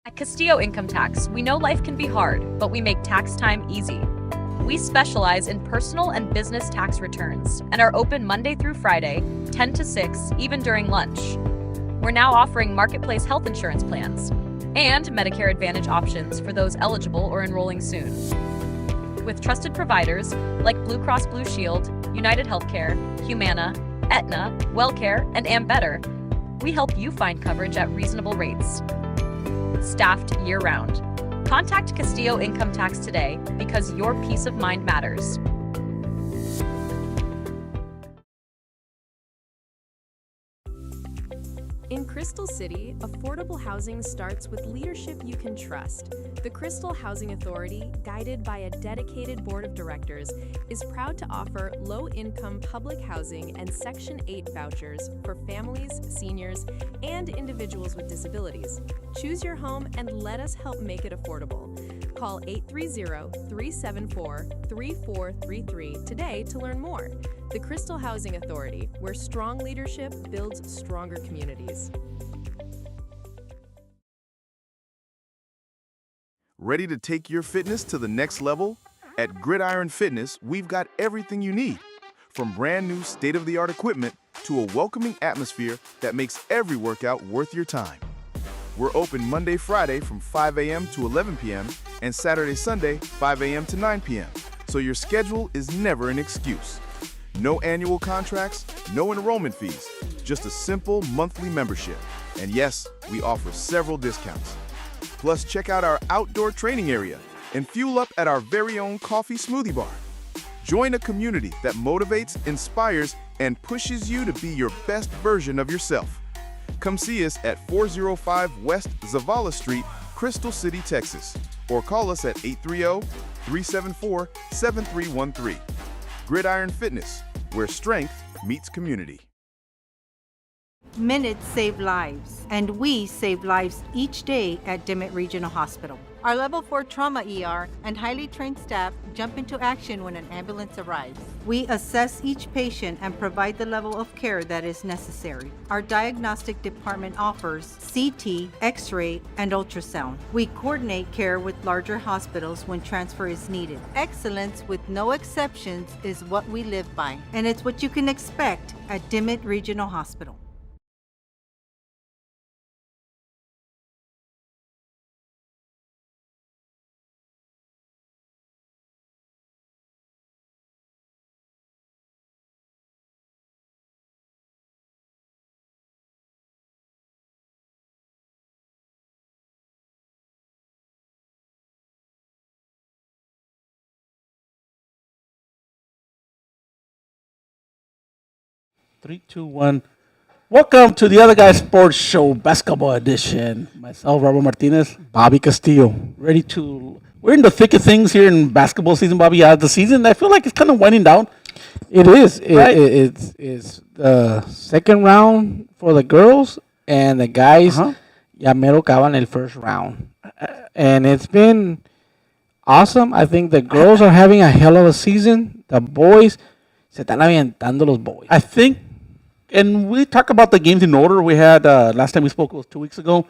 At Castillo Income Tax, we know life can be hard, but we make tax time easy. We specialize in personal and business tax returns and are open Monday through Friday, 10 to 6, even during lunch. We're now offering marketplace health insurance plans and Medicare Advantage options for those eligible or enrolling soon. With trusted providers like Blue Cross Blue Shield, United Healthcare, Humana, Aetna, WellCare, and Ambetter, we help you find coverage at reasonable rates. Staffed year-round. Contact Castillo Income Tax today because your peace of mind matters. In Crystal City, affordable housing starts with leadership you can trust. The Crystal Housing Authority, guided by a dedicated board of directors, is proud to offer low-income public housing and Section 8 vouchers for families, seniors, and individuals with disabilities. Choose your home and let us help make it affordable. Call 830-374-3433 today to learn more. The Crystal Housing Authority, where strong leadership builds stronger communities. Ready to take your fitness to the next level? At Gridiron Fitness, we've got everything you need. From brand new state-of-the-art equipment to a welcoming atmosphere that makes every workout worth your time. We're open Monday, Friday from 5 a.m. to 11 p.m. and Saturday, Sunday, 5 a.m. to 9 p.m. So your schedule is never an excuse. No annual contracts, no enrollment fees, just a simple monthly membership. And yes, we offer several discounts. Plus, check out our outdoor training area and fuel up at our very own coffee smoothie bar. Join a community that motivates, inspires, and pushes you to be your best version of yourself. Come see us at 405 West Zavala Street, Crystal City, Texas, or call us at 830-374-7313. Gridiron Fitness, where strength meets community. Minutes save lives, and we save lives each day at Dimmitt Regional Hospital. Our Level 4 Trauma ER and highly trained staff jump into action when an ambulance arrives. We assess each patient and provide the level of care that is necessary. Our diagnostic department offers CT, X-ray, and ultrasound. We coordinate care with larger hospitals when transfer is needed. Excellence with no exceptions is what we live by, and it's what you can expect at Dimmitt Regional Hospital. Three, two, one. Welcome to the Other Guys Sports Show, Basketball Edition. Myself, Robert Martinez, Bobby Castillo. We're in the thick of things here in basketball season, Bobby. Yeah, the season, I feel like it's kind of winding down. It is. Right? It's the second round for the girls, and the guys ya mero acaban el first round. And it's been awesome. I think the girls are having a hell of a season. The boys, se están aventando los boys. I think, and we talk about the games in order. We had, last time we spoke was 2 weeks ago.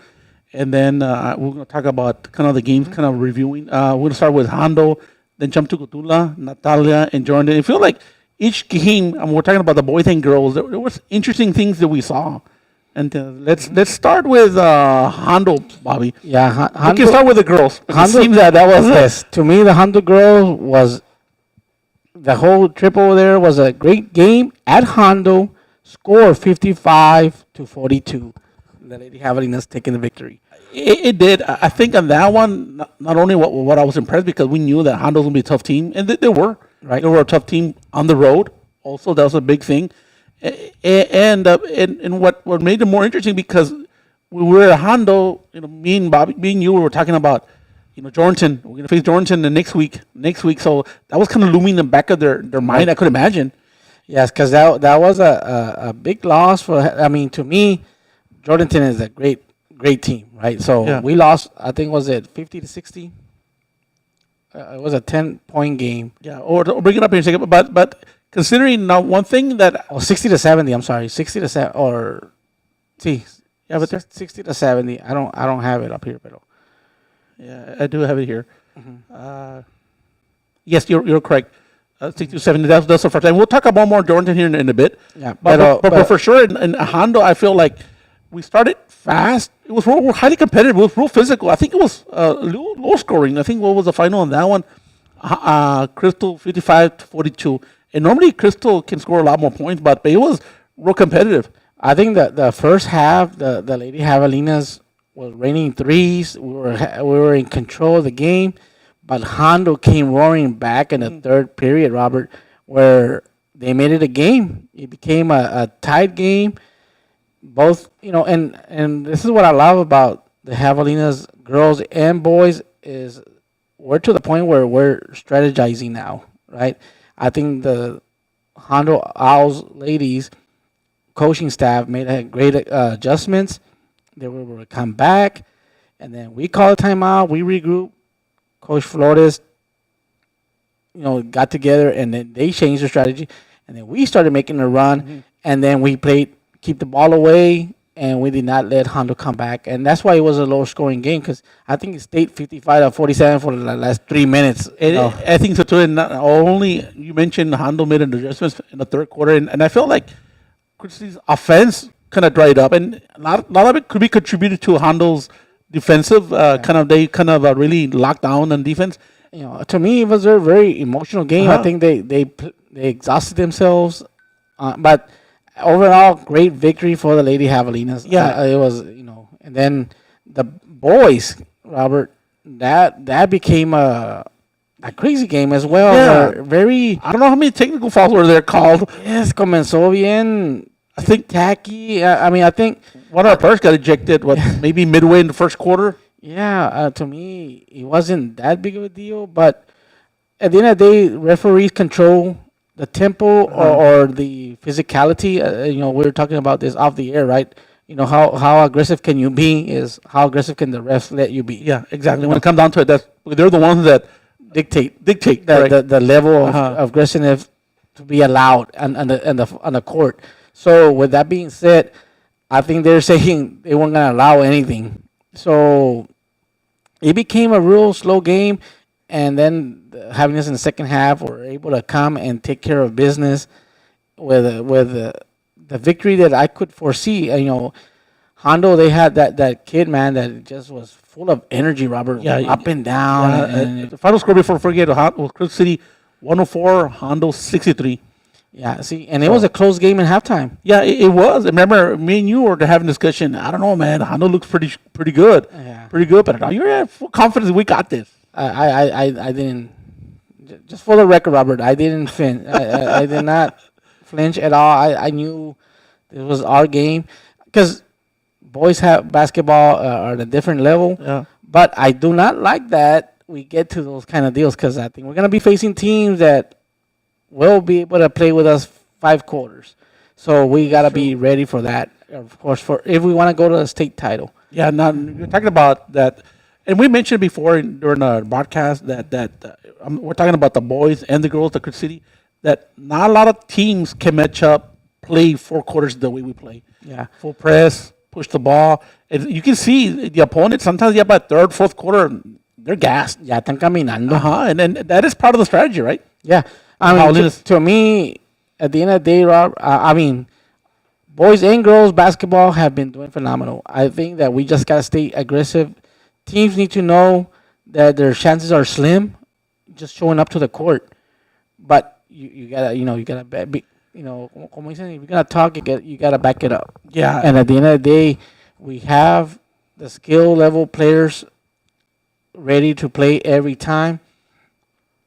And then we're going to talk about kind of the games, kind of reviewing. We're going to start with Hondo, then jump to Cotula, Natalia, and Jordan. I feel like each game, we're talking about the boys and girls, there was interesting things that we saw. And let's start with Hondo, Bobby. Yeah, we can start with the girls. Hondo, it seems that was yes. To me, the Hondo girls was the whole trip over there was a great game at Hondo. Score 55-42. The Lady Javelinas taking the victory. It did. I think on that one, not only what I was impressed because we knew that Hondo was going to be a tough team, and they were. Right. They were a tough team on the road. Also, that was a big thing. And what made it more interesting because we were at Hondo, me and Bobby, me and you were talking about, Jordan. We're going to face Jordan the next week. So that was kind of looming in the back of their mind, I could imagine. Yes, because that was a big loss to me, Jordanton is a great team, right? So we lost, I think, was it 50-60? It was a 10-point game. Yeah, or bring it up here in a second. But considering now one thing that 60-70. I'm sorry, 60-7 or see, yeah, but 60-70. I don't have it up here, but Yeah, I do have it here. Yes, you're correct. 60 to 70. That's the first time. We'll talk about more Jordan here in a bit. Yeah, But for sure in Hondo, I feel like we started fast. It was real highly competitive. It was real physical. I think it was low scoring. I think what was the final on that one? Crystal 55-42. And normally Crystal can score a lot more points, but it was real competitive. I think that the first half, the Lady Javelinas was raining threes. We were in control of the game, but Hondo came roaring back in the third period, Robert, where they made it a game. It became a tight game. Both, and this is what I love about the Javelinas, girls and boys, is we're to the point where we're strategizing now, right? I think the Hondo Owls ladies coaching staff made a great adjustments. They were able to come back, and then we call a timeout. We regroup. Coach Flores, got together, and then they changed the strategy, and then we started making a run, and then we played keep the ball away, and we did not let Hondo come back, and that's why it was a low scoring game because I think it stayed 55-47 for the last 3 minutes. I think so too. And not only you mentioned Hondo made an adjustments in the third quarter, and I felt like Christie's offense kind of dried up, and a lot of it could be contributed to Hondo's defensive. They really locked down on defense. To me, it was a very emotional game. I think they exhausted themselves, but overall, great victory for the Lady Javelinas. Yeah, it was, and then the boys, Robert, that became a crazy game as well. Yeah. Very. I don't know how many technical fouls were there called. Yes, comenzó bien. I think tacky. I think one of our players got ejected. Maybe midway in the first quarter. Yeah, to me, it wasn't that big of a deal. But at the end of the day, referees control the tempo or the physicality. We were talking about this off the air, right? How aggressive can you be is how aggressive can the refs let you be. Yeah, exactly. When it comes down to it, they're the ones that dictate the level of aggressiveness to be allowed on the court. So with that being said, I think they're saying they weren't going to allow anything. So it became a real slow game, and then having this in the second half, were able to come and take care of business with the victory that I could foresee. Hondo, they had that kid, man, that just was full of energy, Robert, up and down. And the final score before forget was Crystal City 104, Hondo 63. Yeah, see, and it was a close game in halftime. Yeah, it was. Remember, me and you were having a discussion. I don't know, man. Hondo looks pretty good. Yeah. Pretty good, but you're at full confidence we got this. I didn't. Just for the record, Robert, I didn't flinch. I did not flinch at all. I knew it was our game because boys have basketball are at a different level. Yeah. But I do not like that we get to those kind of deals because I think we're gonna be facing teams that will be able to play with us 5 quarters. So we gotta be ready for that. Of course, if we want to go to the state title. Yeah, now you're talking about that, and we mentioned before during the broadcast that we're talking about the boys and the girls at Crystal City, that not a lot of teams can match up, play 4 quarters the way we play. Yeah. Full press, push the ball. And you can see the opponent, sometimes by third, fourth quarter, they're gassed. Ya están caminando. And then that is part of the strategy, right? Yeah. To me, at the end of the day, Rob, boys and girls basketball have been doing phenomenal. I think that we just got to stay aggressive. Teams need to know that their chances are slim just showing up to the court. But you gotta, como dicen, if you're gonna talk, you gotta back it up. Yeah. And at the end of the day, we have the skill level players ready to play every time.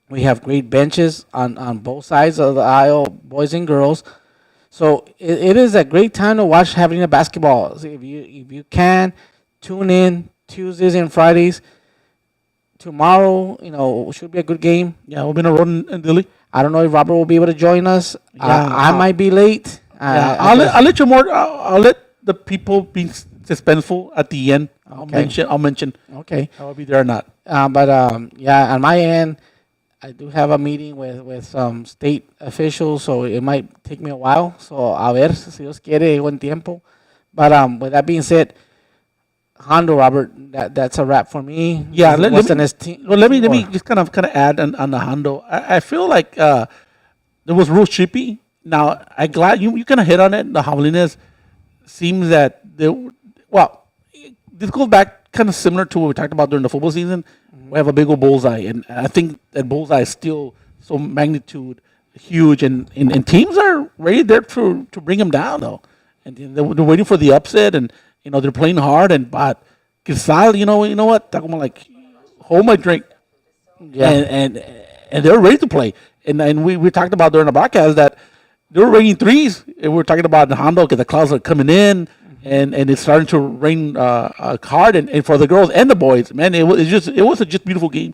We have great benches on both sides of the aisle, boys and girls. So it is a great time to watch Javelina basketball. So if you can, tune in Tuesdays and Fridays. Tomorrow, should be a good game. Yeah, we'll be on a road in Dili. I don't know if Robert will be able to join us. I might be late. I'll let you more. I'll let the people be suspenseful at the end. I'll mention. Okay. I will be there or not. But on my end, I do have a meeting with some state officials, so it might take me a while. So a ver si Dios quiere buen tiempo. But with that being said, Hondo, Robert, that's a wrap for me. Yeah, What's the next team? let me just kind of add on the Hondo. I feel like there was real chippy. Now I glad you kind of hit on it. The Javelines seems that well, this goes back kind of similar to what we talked about during the football season. We have a big old bullseye, and I think that bullseye is still so magnitude huge, and teams are ready there to bring them down though, and they're waiting for the upset, and they're playing hard, but Quizal, you know what? Talking about like hold my drink, Yeah. and they're ready to play, and we talked about during the broadcast that they were raining threes, and we were talking about the Hondo because the clouds are coming in. And it's starting to rain hard, and for the girls and the boys, man, it was a just beautiful game.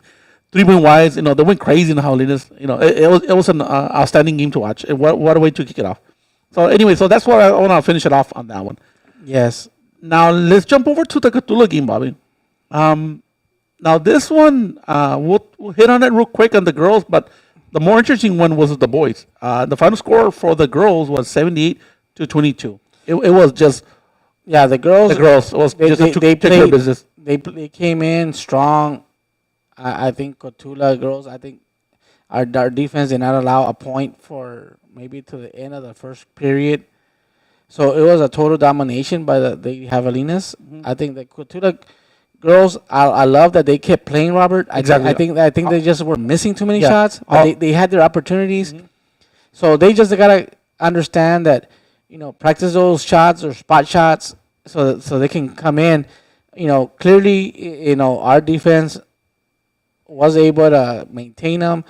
3-point wise, they went crazy in the Javelines. It was an outstanding game to watch. And what a way to kick it off. So anyway, that's what I want to finish it off on that one. Yes. Now let's jump over to the Cthulhu game, Bobby. Now this one we'll hit on it real quick on the girls, but the more interesting one was the boys. The final score for the girls was 78-22. It was just. Yeah, the girls. Was they just took played, care of business. They came in strong. I think Cotula girls. I think our defense did not allow a point for maybe to the end of the first period. So it was a total domination by the Javelinas. Mm-hmm. I think the Cotula girls. I love that they kept playing, Robert. Exactly. I think they just were missing too many shots. They had their opportunities. Mm-hmm. So they just gotta understand that. Practice those shots or spot shots so they can come in. Clearly, our defense was able to maintain them,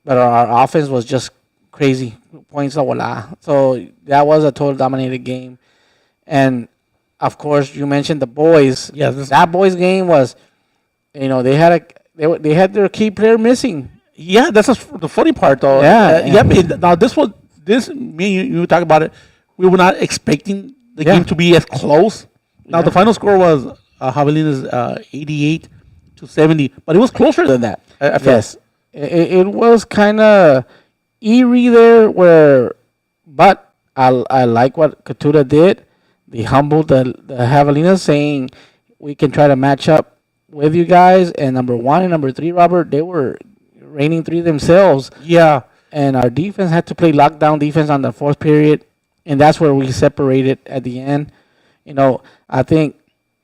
but our offense was just crazy points a volar. So that was a total dominated game. And of course, you mentioned the boys. Yes, that boys game was, they had their key player missing. Yeah, that's the funny part though. Yeah. Now me and you talk about it. We were not expecting the game to be as close. Now the final score was Javelinas 88-70, but it was closer than that. Yes, it was kind of eerie there. But I like what Catuta did. They humbled the Javelinas, saying we can try to match up with you guys. And number 1 and number 3, Robert, they were reigning 3 themselves. Yeah, and our defense had to play lockdown defense on the fourth period. And that's where we separated at the end. I think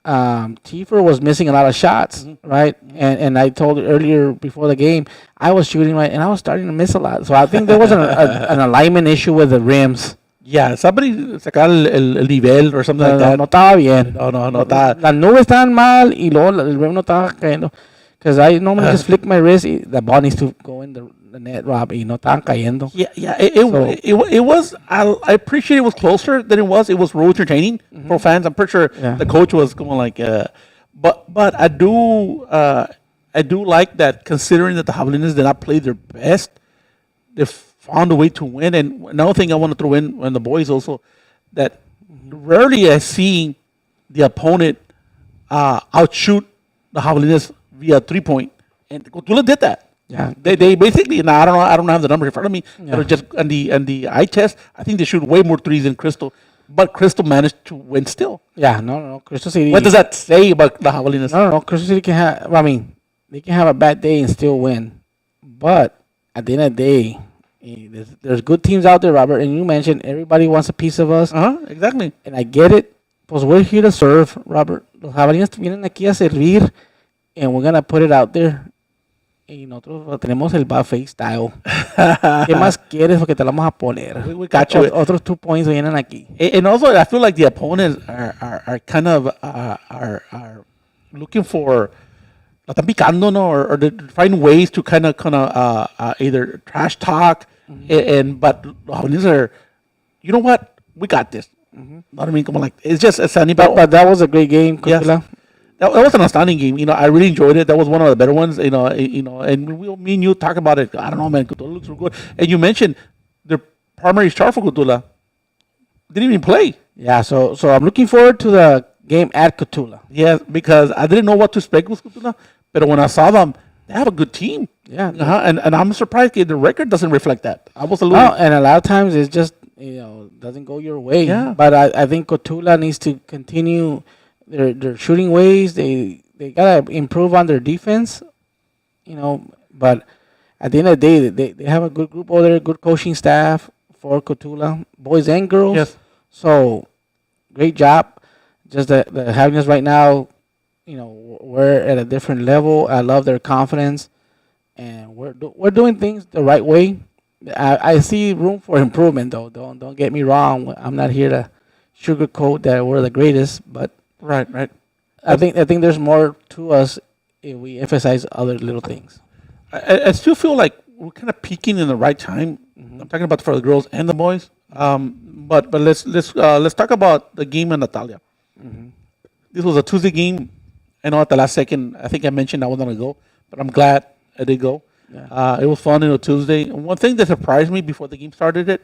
Tiefer was missing a lot of shots, right? And I told you earlier before the game, I was shooting right, and I was starting to miss a lot. So I think there was an alignment issue with the rims. Yeah, somebody sacar el nivel or something like that. No estaba bien. No estaba. Las nubes estaban mal y luego el rim no estaba cayendo. Because I normally just flick my wrist. The ball needs to go in the net, Rob, y no estaban cayendo. Yeah. It was. I appreciate it was closer than it was. It was real entertaining for fans. I'm pretty sure the coach was going like, but I do like that considering that the Javelinas did not play their best. They found a way to win. And another thing I want to throw in on the boys also that rarely I see the opponent outshoot the Javelinas via 3-point, and Cotula did that. Yeah, they basically. Now I don't have the number in front of me. Yeah. But just on the eye test, I think they shoot way more threes than Crystal, but Crystal managed to win still. Yeah, no, Crystal City. What does that say about the Javelinas? No, Crystal City can have. I mean, they can have a bad day and still win, but at the end of the day, there's good teams out there, Robert. And you mentioned everybody wants a piece of us. Exactly. And I get it. Pues we're here to serve, Robert. Los Javelinas vienen aquí a servir. And we're gonna put it out there. Y nosotros tenemos el buffet style. ¿Qué más quieres? Porque te lo vamos a poner. We got you. Otros 2 points vienen aquí. And also, I feel like the opponents are kind of are looking for, la están picando, no, or they find ways to kind of either trash talk, but the Javelinas are, you know what? We got this. Know what I mean? Come on, like it's just a sunny. But that was a great game, Cotula. Yes. That was an outstanding game. I really enjoyed it. That was one of the better ones. And me and you talk about it. I don't know, man. Cotula looks real good. And you mentioned the primary star for Cotula didn't even play. Yeah. So I'm looking forward to the game at Cotula. Yeah, because I didn't know what to expect with Cotula, but when I saw them, they have a good team. Yeah. And I'm surprised the record doesn't reflect that. I was a little. And a lot of times it's just doesn't go your way. Yeah. But I think Cotula needs to continue their shooting ways. They gotta improve on their defense. But at the end of the day, they have a good group over there, good coaching staff for Cotula, boys and girls. Yes. So great job. Just the having us right now, we're at a different level. I love their confidence, and we're doing things the right way. I see room for improvement though. Don't get me wrong. I'm not here to sugarcoat that we're the greatest, but Right. I think there's more to us if we emphasize other little things. I still feel like we're kind of peaking in the right time. I'm talking about for the girls and the boys. But let's talk about the game in Natalia. This was a Tuesday game. I know at the last second, I think I mentioned I wasn't gonna go, but I'm glad I did go. Yeah. It was fun on a Tuesday. And one thing that surprised me before the game started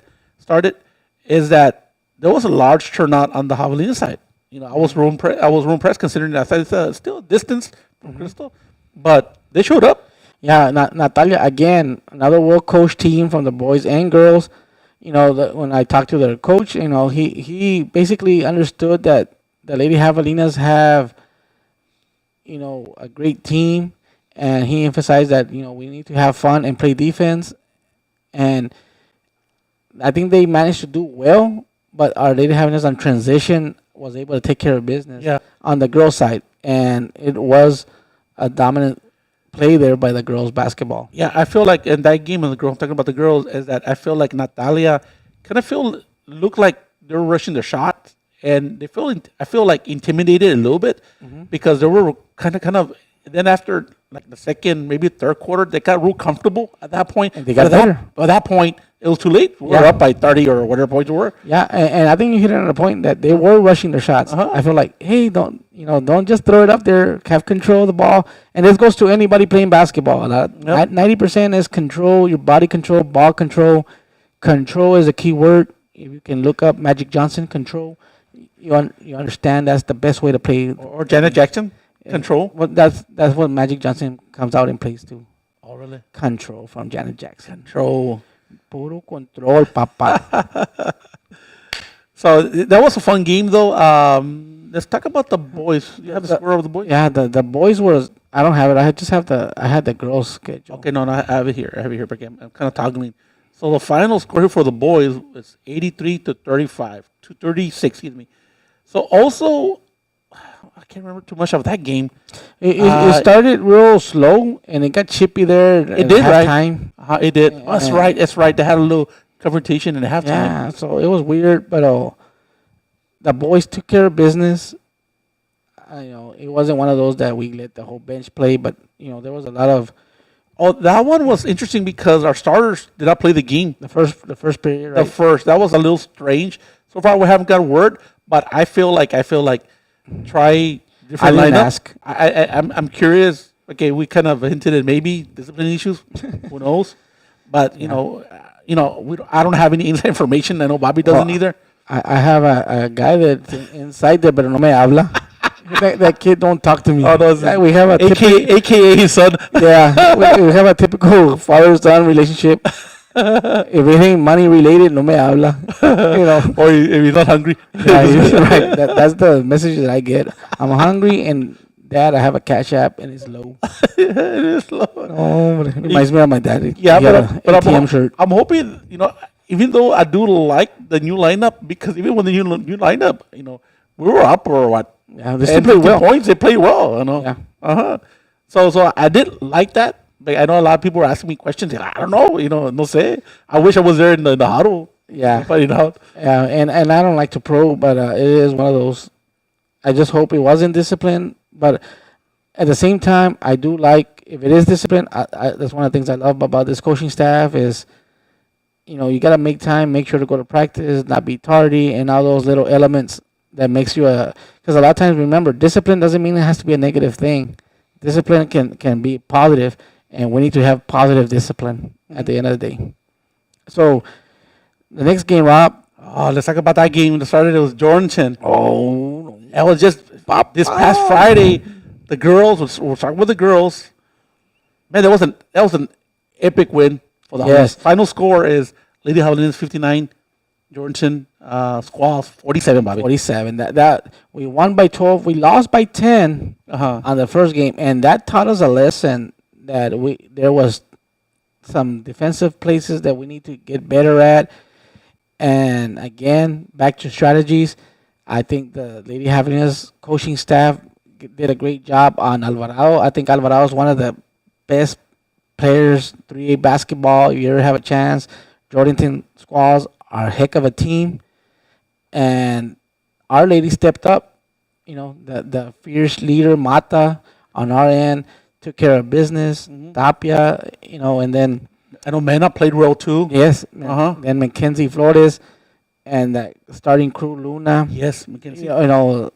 is that there was a large turnout on the Javelina side. I was room pressed considering that it's still a distance from Crystal, but they showed up. Yeah, Natalia again, another well coached team from the boys and girls. When I talked to their coach, he basically understood that the Lady Javelinas have, a great team, and he emphasized that we need to have fun and play defense, and I think they managed to do well. But our Lady Javelinas on transition was able to take care of business on the girls' side, and it was a dominant play there by the girls' basketball. Yeah, I feel like in that game, and the girls talking about the girls, is that I feel like Natalia kind of look like they were rushing their shots, and I feel like intimidated a little bit because they were kind of. Then after like the second, maybe third quarter, they got real comfortable at that point. And they got better. At that point, it was too late. We were up by 30 or whatever points we were. Yeah, and I think you hit it on a point that they were rushing their shots. I feel like, hey, don't just throw it up there. Have control of the ball, and this goes to anybody playing basketball. 90% is control, your body control, ball control. Control is a key word. If you can look up Magic Johnson control, you understand that's the best way to play. Or Janet Jackson control. Well, that's what Magic Johnson comes out and plays to. Oh, really? Control from Janet Jackson. Control. Puro control, papa. So that was a fun game, though. Let's talk about the boys. You have the score of the boys? Yeah, the boys was. I don't have it. I had the girls schedule. Okay, no, I have it here. But I'm kind of toggling. So the final score for the boys is 83 to 35 to 36. Excuse me. So also, I can't remember too much of that game. It started real slow and it got chippy there. It did, right? Time. It did. That's right. That's right. They had a little confrontation in halftime. Yeah, so it was weird, but the boys took care of business. It wasn't one of those that we let the whole bench play, but there was a lot of. Oh, that one was interesting because our starters did not play the game. The first period, right? That was a little strange. So far, we haven't got a word, but I feel like try different I didn't lineup. ask. I'm curious. Okay, we kind of hinted at maybe discipline issues. Who knows? But I don't have any inside information. I know Bobby doesn't either. I have a guy that's inside there, but no me habla. that kid don't talk to me. Oh, no, we have a AKA his son. Yeah, we have a typical father-son relationship. If it ain't money related, no me habla. Or if he's not hungry. Yeah, you're right. That's the message that I get. I'm hungry, and Dad, I have a cash app, and it's low. It is low. Oh, it reminds me of my dad. Yeah, but ATM shirt. I'm hoping, even though I do like the new lineup, because even when the new lineup, we were up or what? Yeah, they still play 50 well. points, they play well, Yeah. So I did like that. But I know a lot of people were asking me questions. I don't know, no sé. I wish I was there in the huddle. Yeah. Fighting out. Yeah, and I don't like to probe, but it is one of those. I just hope it wasn't discipline. But at the same time, I do like, if it is discipline, that's one of the things I love about this coaching staff is, you got to make time, make sure to go to practice, not be tardy, and all those little elements that makes you because a lot of times, remember, discipline doesn't mean it has to be a negative thing. Discipline can be positive, and we need to have positive discipline at the end of the day. So the next game, Rob. Oh, let's talk about that game. That started, it was Jordanton. Oh, that was just this past Friday. The girls, we'll start with the girls. Man, that was an epic win for the Hawks. Final score is Lady Javelinas 59, Jordan Squalls 47, Bobby. 47. That we won by 12. We lost by 10 on the first game, and that taught us a lesson that there was some defensive places that we need to get better at. And again, back to strategies. I think the Lady Happiness coaching staff did a great job on Alvarado. I think Alvarado is one of the best players 3A basketball. If you ever have a chance, Jordan Squalls are a heck of a team, and our lady stepped up. You know, the fierce leader Mata on our end took care of business. Tapia, you know, and then I know Mena played well too. yes, then Mackenzie Flores and the starting crew Luna. Yes, Mackenzie. You know,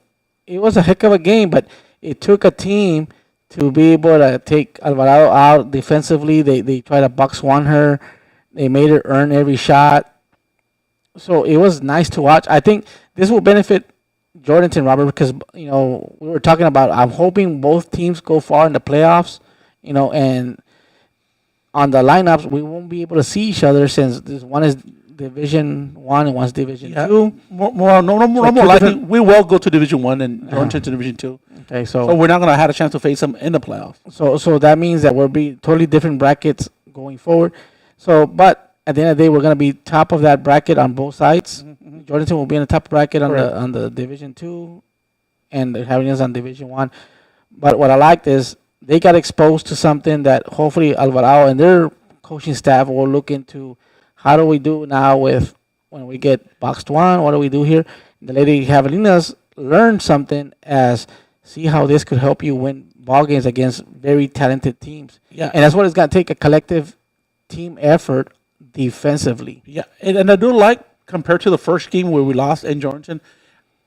it was a heck of a game, but it took a team to be able to take Alvarado out defensively. They tried to box one her. They made her earn every shot. So it was nice to watch. I think this will benefit Jordanton, Robert, because, you know, we were talking about, I'm hoping both teams go far in the playoffs, you know, and on the lineups, we won't be able to see each other since this one is Division 1 and one's Division 2. More likely, we will go to Division 1 and Jordanton to Division 2. Okay, So we're not going to have a chance to face them in the playoffs. So that means that we'll be totally different brackets going forward. So, but at the end of the day, we're going to be top of that bracket on both sides. Jordanton will be in the top bracket on the Division 2, and they're having us on Division 1. But what I liked is they got exposed to something that hopefully Alvarado and their coaching staff will look into. How do we do now with when we get boxed one? What do we do here? The Lady Javelinas learned something as see how this could help you win ball games against very talented teams. Yeah. And that's what it's going to take, a collective team effort defensively. Yeah, and I do like, compared to the first game where we lost in Jordanton,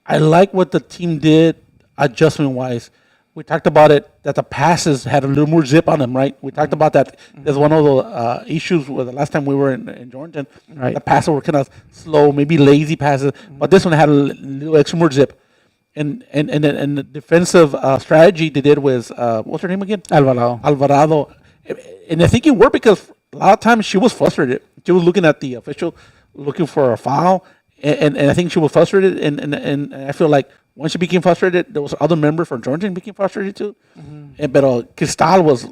I like what the team did adjustment-wise. We talked about it, that the passes had a little more zip on them, right? We talked about that. There's one of the issues with the last time we were in Jordanton. Right. The passes were kind of slow, maybe lazy passes, but this one had a little extra more zip. And the defensive strategy they did was, what's her name again? Alvarado. And I think it worked because a lot of times she was frustrated. She was looking at the official, looking for a foul, and I think she was frustrated. And I feel like once she became frustrated, there was other members from Jordan became frustrated too. But Cristal was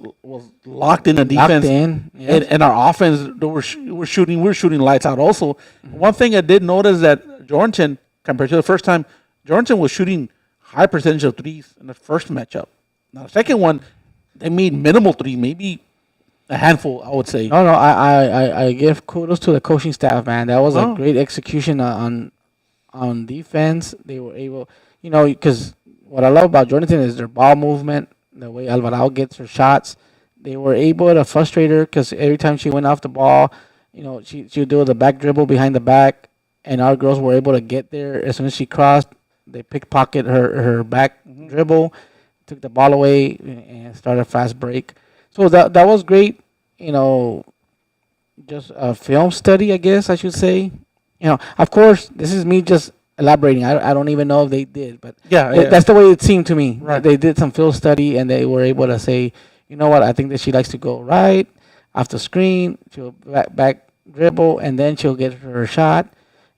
locked in the defense. Yes. And our offense, we were shooting lights out also. One thing I did notice that Jordan, compared to the first time, Jordan was shooting high percentage of threes in the first matchup. Now the second one, they made minimal threes, maybe a handful, I would say. No, I give kudos to the coaching staff, man. That was a great execution on defense. They were able, you know, because what I love about Jordanton is their ball movement, the way Alvarado gets her shots. They were able to frustrate her because every time she went off the ball, you know, she would do the back dribble behind the back, and our girls were able to get there as soon as she crossed. They pickpocket her back dribble, took the ball away, and started a fast break. So that was great, you know, just a film study, I guess I should say. You know, of course, this is me just elaborating. I don't even know if they did, but that's the way it seemed to me. Right. They did some film study, and they were able to say, you know what, I think that she likes to go right off the screen, she'll back dribble, and then she'll get her shot,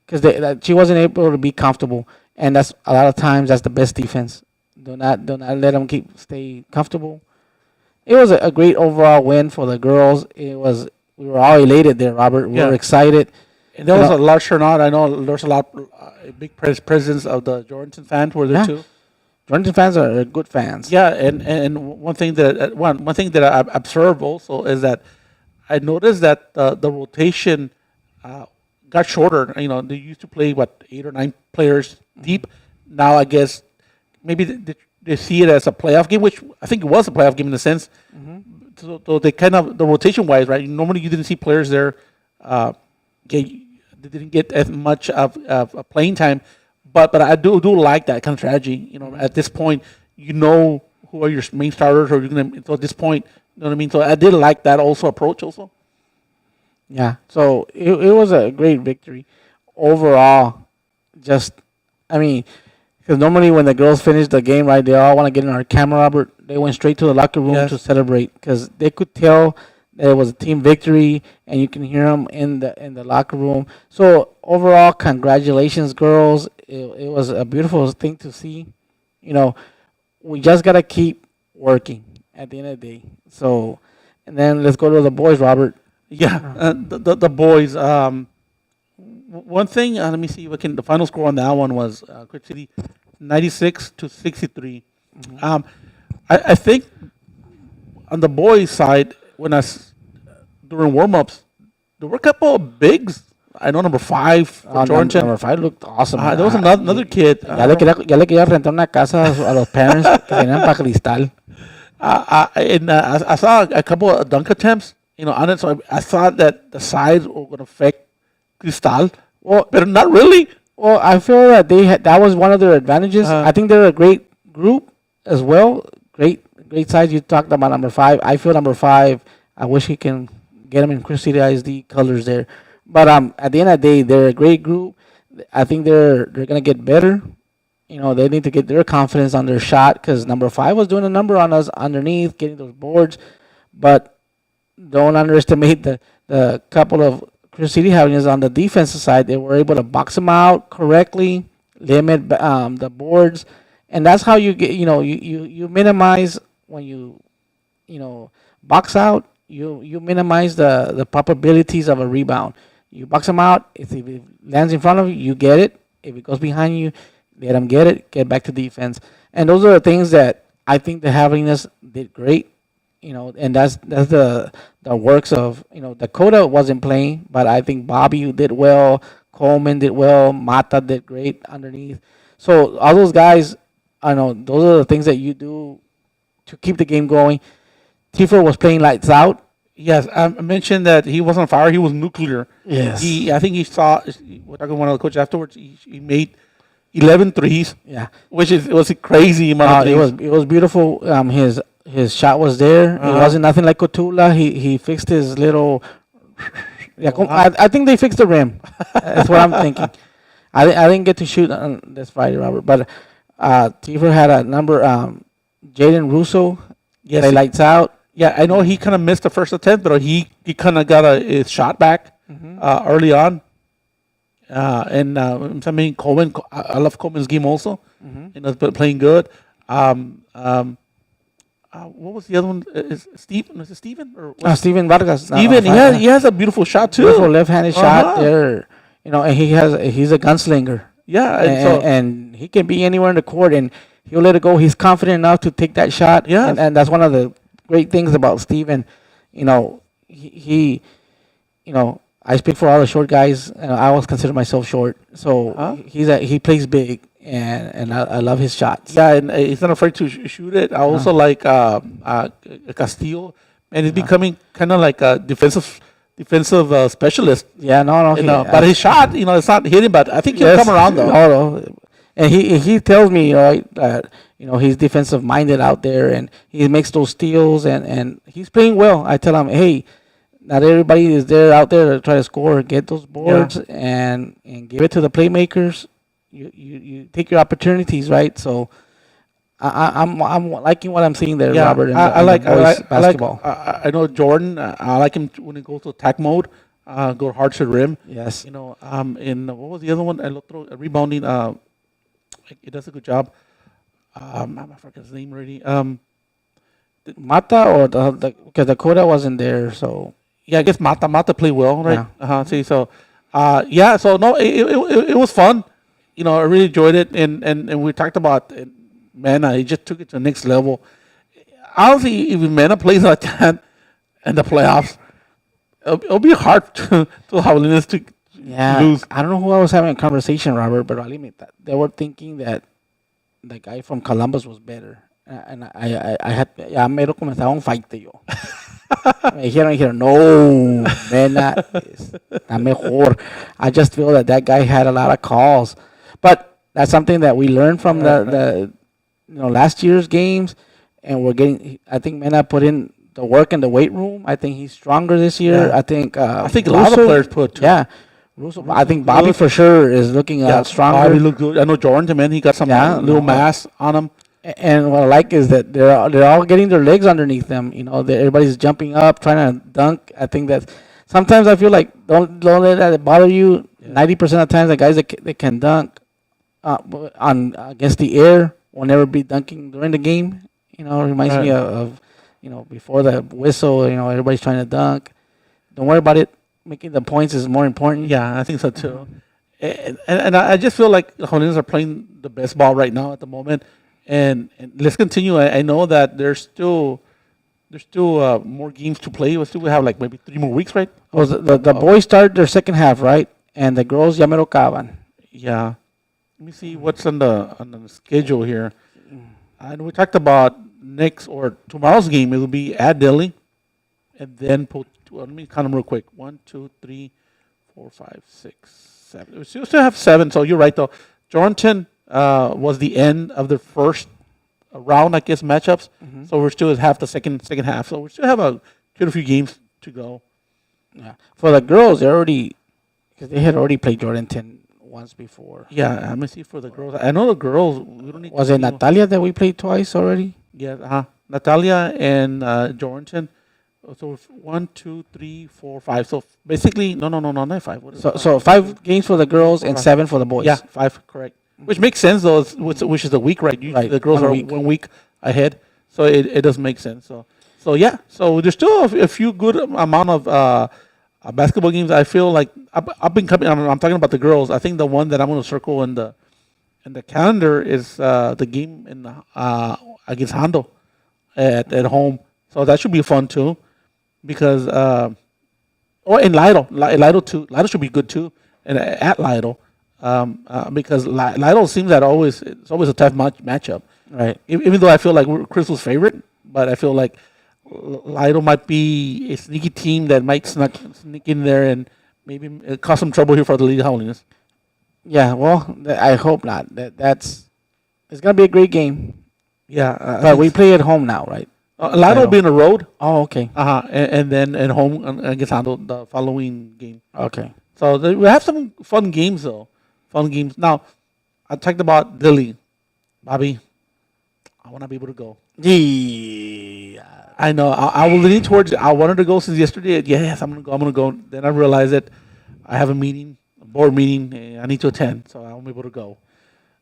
because she wasn't able to be comfortable. And that's a lot of times that's the best defense. Do not let them stay comfortable. It was a great overall win for the girls. We were all elated there, Robert. We were excited. And there was a large turnout. I know there's a lot, big presence of the Jordanton fans were there too. Jordanton fans are good fans. Yeah, and one thing that I observed also is that I noticed that the rotation got shorter. You know, they used to play 8 or 9 players deep. Now I guess maybe they see it as a playoff game, which I think it was a playoff game in a sense. So they kind of, the rotation wise, right? Normally you didn't see players there. They didn't get as much of playing time, but I do like that kind of strategy. You know, at this point, you know who are your main starters, or you're gonna. So at this point, you know what I mean. So I did like that approach also. Yeah. So it was a great victory overall. Just, I mean, because normally when the girls finish the game, right, they all want to get in our camera, Robert. They went straight to the locker room to celebrate because they could tell that it was a team victory, and you can hear them in the locker room. So overall, congratulations, girls. It was a beautiful thing to see. You know, we just gotta keep working at the end of the day. So, and then let's go to the boys, Robert. Yeah, the boys. One thing. Let me see if I can. The final score on that one was Quick City, 96-63. I think on the boys' side, during warm-ups, there were a couple of bigs. I know number 5 for Georgia. Number 5 looked awesome. There was another kid. Ya le quería rentar una casa a los parents que tenían para cristal. I saw a couple of dunk attempts, on it. So I thought that the sides were going to affect Cristal. Well, but not really. Well, I feel that that was one of their advantages. I think they're a great group as well. Great size. You talked about number 5. I feel number 5. I wish he can get him in Chris City ISD colors there. But at the end of the day, they're a great group. I think they're gonna get better. They need to get their confidence on their shot because number 5 was doing a number on us underneath, getting those boards. But don't underestimate the couple of Chris City Hawgnings on the defensive side. They were able to box them out correctly, limit the boards, and that's how you get. You minimize when you box out. You minimize the probabilities of a rebound. You box them out. If it lands in front of you, you get it. If it goes behind you, let them get it. Get back to defense. And those are the things that I think the Havliness did great. And that's the works of Dakota wasn't playing, but I think Bobby did well. Coleman did well. Mata did great underneath. So all those guys, I know those are the things that you do to keep the game going. Tifa was playing lights out. Yes, I mentioned that he wasn't on fire. He was nuclear. Yes. I think he saw. We're talking to one of the coaches afterwards. He made 11 threes. Yeah, it was a crazy amount of threes. It was beautiful. His shot was there. It wasn't nothing like Cotula. He fixed his little. Yeah, I think they fixed the rim. That's what I'm thinking. I didn't get to shoot on this Friday, Robert, but Tifa had a number. Jaden Russo. Yes, they lights out. Yeah, I know he kind of missed the first attempt, but he kind of got his shot back early on. I mean, Coleman. I love Coleman's game also. Playing good. What was the other one? Is Steven? Is it Steven or Steven Vargas? Steven. He has a beautiful shot too. Beautiful left-handed shot there. And he's a gunslinger. Yeah, and he can be anywhere in the court, and he'll let it go. He's confident enough to take that shot. Yeah, and that's one of the great things about Steven. He I speak for all the short guys, and I always consider myself short. So he plays big, and I love his shots. Yeah, and he's not afraid to shoot it. I also like Castillo, and he's becoming kind of like a defensive specialist. Yeah, no. But his shot, it's not hitting, but I think he'll come around though. No. And he tells me, that he's defensive minded out there, and he makes those steals, and he's playing well. I tell him, hey, not everybody is out there to try to score. Get those boards and give it to the playmakers. You take your opportunities, right? So I'm liking what I'm seeing there, Robert. I like basketball. I know Jordan. I like him when he goes to attack mode. Go hard to the rim. Yes. And what was the other one? I looked through rebounding. He does a good job. I forget his name already. Mata or because Dakota wasn't there, so yeah, I guess Mata played well, right? Yeah. See, so so no, it was fun. I really enjoyed it, and we talked about Mena. He just took it to the next level. Honestly, if Mena plays like that in the playoffs, it'll be hard to Javelinas to lose. I don't know who I was having a conversation, Robert, but I'll admit that they were thinking that the guy from Columbus was better. And I had, ya mero comenzaba un fight yo. Me dijeron, no, Mena está mejor. I just feel that guy had a lot of calls. But that's something that we learned from the last year's games. And I think Mena put in the work in the weight room. I think he's stronger this year. Yeah. I think a lot of players put too. Yeah. Russo, I think Bobby for sure is looking stronger. Bobby looked good. I know Jordan, man, he got some little mass on him. And what I like is that they're all getting their legs underneath them. You know, everybody's jumping up, trying to dunk. I think that sometimes I feel like don't let that bother you. 90% of the times, the guys that can dunk on against the air will never be dunking during the game. You know, it reminds me of before the whistle. You know, everybody's trying to dunk. Don't worry about it. Making the points is more important. Yeah, I think so too. And I just feel like the Hawgnation are playing the best ball right now at the moment. And let's continue. I know that there's still more games to play. We have like maybe 3 more weeks, right? Well, the boys start their second half, right? And the girls ya mero acaban. Yeah. Let me see what's on the schedule here. And we talked about next or tomorrow's game. It will be at Delhi, and then let me count them real quick. 1, 2, 3, 4, 5, 6, 7. We still have 7. So you're right though. Jordanton was the end of the first round, I guess, matchups. Mm-hmm. So we're still at half the second half. So we still have quite a few games to go. Yeah. For the girls, because they had already played Jordanton once before. Yeah, let me see for the girls. I know the girls. We don't need Was it Natalia that we played twice already? Yeah, Natalia and Jordanton. So 1, 2, 3, 4, 5. So basically, no, not 5. What is it? So 5 games for the girls and 7 for the boys. Yeah, 5, correct. Which makes sense though, which is a week, right? Right, The girls 1 are week. 1 week ahead, so it does make sense. So yeah, so there's still a few good amount of basketball games. I feel like I've been coming. I'm talking about the girls. I think the one that I'm going to circle in the calendar is the game against Hondo at home. So that should be fun too, because in Lido too. Lido should be good too, and at Lido. Because Lido seems that it's always a tough matchup, Right. Even though I feel like we're Crystal's favorite, but I feel like Lido might be a sneaky team that might sneak in there and maybe cause some trouble here for the League Howliness. Yeah, well, I hope not. It's going to be a great game. Yeah, But we play at home now, right? Lido will be on the road. Oh, okay. And then at home against Hondo the following game. Okay. So we have some fun games though. Fun games. Now, I talked about Dilly. Bobby, I want to be able to go. Yeah. I know. I was leaning towards it. I wanted to go since yesterday. Yes, I'm going to go. Then I realized that I have a board meeting. I need to attend, so I won't be able to go.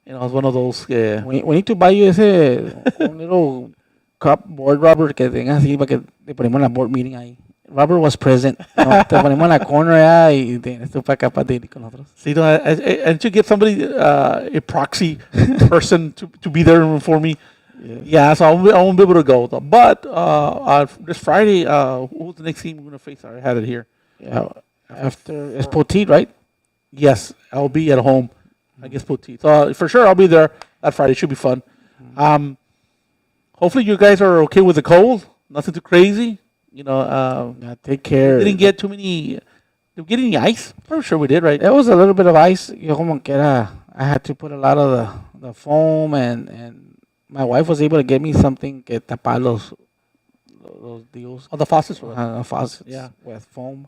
You know, it's one of those. We need to buy you un little cup board, Robert, que tenga así para que le ponemos la board meeting ahí. Robert was present. No, te ponemos en la corner allá y tienes tú para acá para ir con nosotros. So, and to get somebody, a proxy person to be there for me. Yeah, so I won't be able to go. Though. But this Friday, who's the next team we're going to face? I had it here. Yeah, after it's Poteet, right? Yes, I'll be at home against Poteet. So for sure, I'll be there that Friday. It should be fun. Hopefully, you guys are okay with the cold. Nothing too crazy. You know, take care. We didn't get too many. Did we get any ice? I'm sure we did, right? There was a little bit of ice. Yo como que era, I had to put a lot of the foam, and my wife was able to get me something que tapar los deals. Oh, the faucets. The faucets, Yeah. with foam.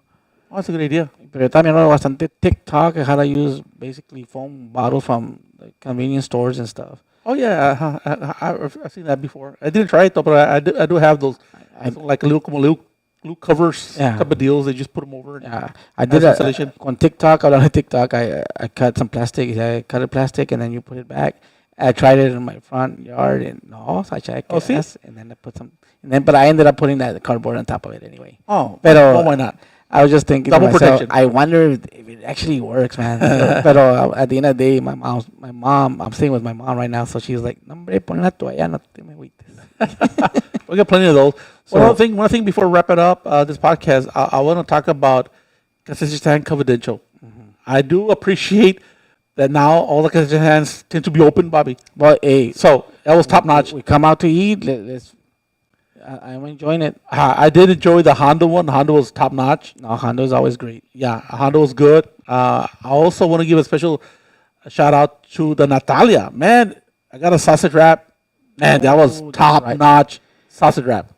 Oh, that's a good idea. Pero también know bastante TikTok how to use basically foam bottles from the convenience stores and stuff. Oh yeah, I've seen that before. I didn't try it though, but I do have those. Like little covers type of deals. They just put them over. Yeah, I did that on TikTok. On TikTok, I cut some plastic. I cut a plastic and then you put it back. I tried it in my front yard and no, so I checked. See? And then I put some. And then, but I ended up putting that cardboard on top of it anyway. Oh, pero why not? I was just thinking Double to myself, protection. I wonder if it actually works, man. Pero at the end of the day, my mom, I'm staying with my mom right now, so she's like, "No, hombre, pon la toalla, no te me agüites." We got plenty of those. So, one thing before we wrap it up, this podcast, I want to talk about Kazakhstan Confidential. Mm-hmm. I do appreciate that now all the Kazakhstans tend to be open, Bobby. Well, hey, so that was top notch. We come out to eat. I'm enjoying it. I did enjoy the Honda one. Honda was top notch. No, Honda is always great. Yeah, Honda was good. I also want to give a special shout out to the Natalia. Man, I got a sausage wrap. Man, that was top notch sausage wrap.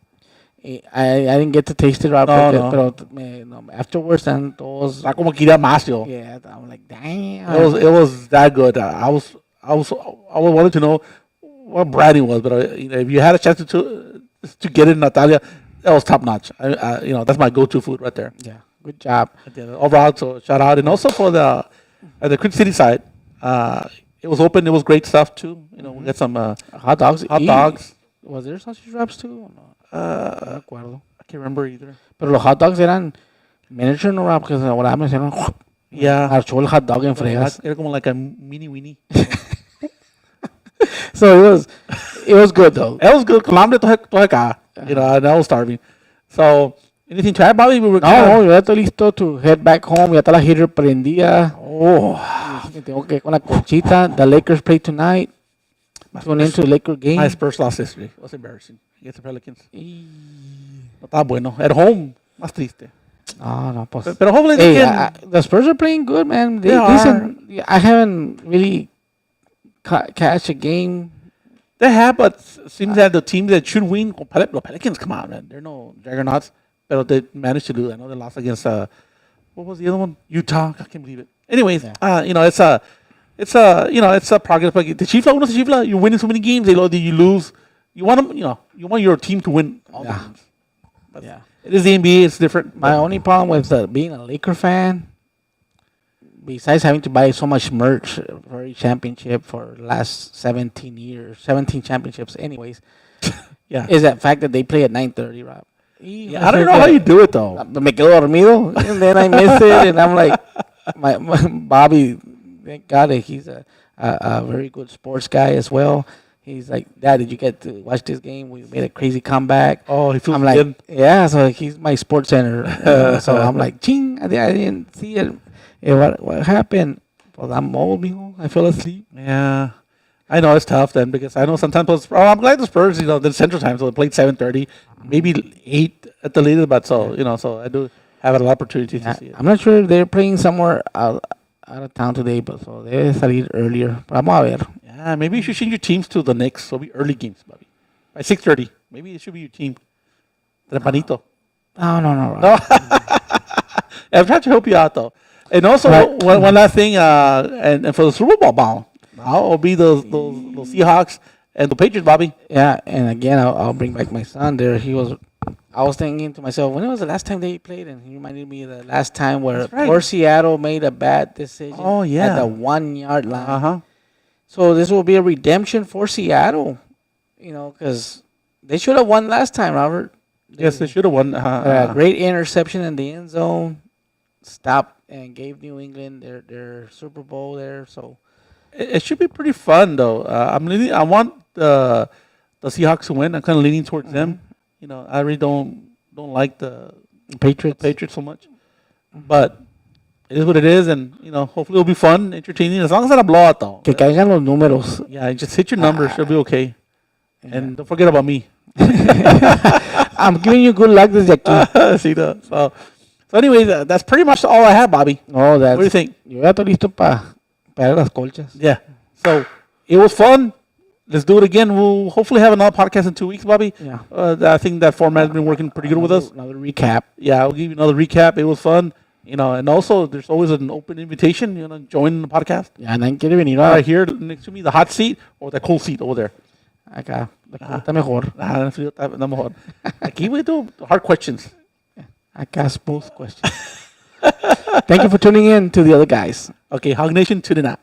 I didn't get to taste it, right? No. Pero afterwards, and those. Como quería más, yo. Yeah, I'm like, damn. It was that good. I was wanted to know what branding was, but if you had a chance to get it, Natalia, that was top notch. That's my go-to food right there. Yeah, good job. Overall, so shout out, and also for the at the Creek City side, it was open. It was great stuff too. We got some Hot dogs. hot dogs. Was there sausage wraps too? No, no recuerdo. I can't remember either. Pero los hot dogs eran miniature no wrap because what happened is Yeah, archó el hot dog en fregas. era como like a mini weenie. So it was good though. It was good. Con hambre todo acá. And I was starving. So, anything to add, Bobby? We were No, yo ya estoy listo to head back home. Ya está la heater prendida. Oh, Tengo que ir con la colchita. The Lakers play tonight. Tune into the Lakers game. my Spurs lost yesterday. It was embarrassing against the Pelicans. No estaba bueno. At home, más triste. No, pues. Pero hopefully Hey, they can. the Spurs are playing good, man. They are. Listen, I haven't really catch a game. They have, but seems that the teams that should win, the Pelicans, come on, man. They're no juggernauts, but they managed to do that. I know they lost against, what was the other one? Utah. I can't believe it. Anyways, it's a progress. But the Chifla, you're winning so many games, you lose. You want them, you want your team to win all the games. But it is the NBA. It's different. My only problem with being a Laker fan, besides having to buy so much merch for each championship for the last 17 years, 17 championships anyways, is that fact that they play at 9:30, Rob. I don't know how you do it, though. Me quedo dormido, and then I miss it, and I'm like, my Bobby, thank God that he's a very good sports guy as well. He's like, Dad, did you get to watch this game? We made a crazy comeback. Oh, he feels I'm like, good. yeah, so he's my sports center. So I'm like, ching, I didn't see it. What happened? Well, I'm old, mijo. I fell asleep. Yeah. I know it's tough then because I know sometimes I'm glad the Spurs, the Central Time, so they played 7:30, maybe 8 at the latest, but so I do have an opportunity to see it. I'm not sure if they're playing somewhere out of town today, but so they salir earlier. But vamos a ver. Yeah, maybe you should change your teams to the Knicks. So it'll be early games, Bobby. By 6:30. Maybe it should be your team. Trepanito. No. I'm trying to help you out, though. And also, one last thing, and for the Super Bowl bound, I'll be those Seahawks and the Patriots, Bobby. Yeah, and again, I'll bring back my son there. I was thinking to myself, when was the last time they played? And he reminded me of the last time where poor Seattle made a bad decision at the 1 yard line. Uh-huh. So this will be a redemption for Seattle, because they should have won last time, Robert. Yes, they should have won. Great interception in the end zone, stopped and gave New England their Super Bowl there. So it should be pretty fun, though. I want the Seahawks to win. I'm kind of leaning towards them. I really don't like the Patriots so much, but it is what it is, and hopefully it'll be fun, entertaining. As long as it's not a blowout, though. Que caigan los números. Yeah, just hit your numbers. It'll be okay. Yeah. And don't forget about me. I'm giving you good luck desde aquí. So anyways, that's pretty much all I have, Bobby. What do you think? Yo ya estoy listo para las colchas. Yeah. So it was fun. Let's do it again. We'll hopefully have another podcast in 2 weeks, Bobby. Yeah. I think that format has been working pretty good with us. Another recap. Yeah, I'll give you another recap. It was fun. And also there's always an open invitation, join the podcast. Yeah, nadie quiere venir. Right here next to me, the hot seat or the cold seat over there. Acá. Está mejor. Está mejor. Aquí we do hard questions. Acá smooth questions. Thank you for tuning in to the other guys. Okay, Hawgnation, tune in out.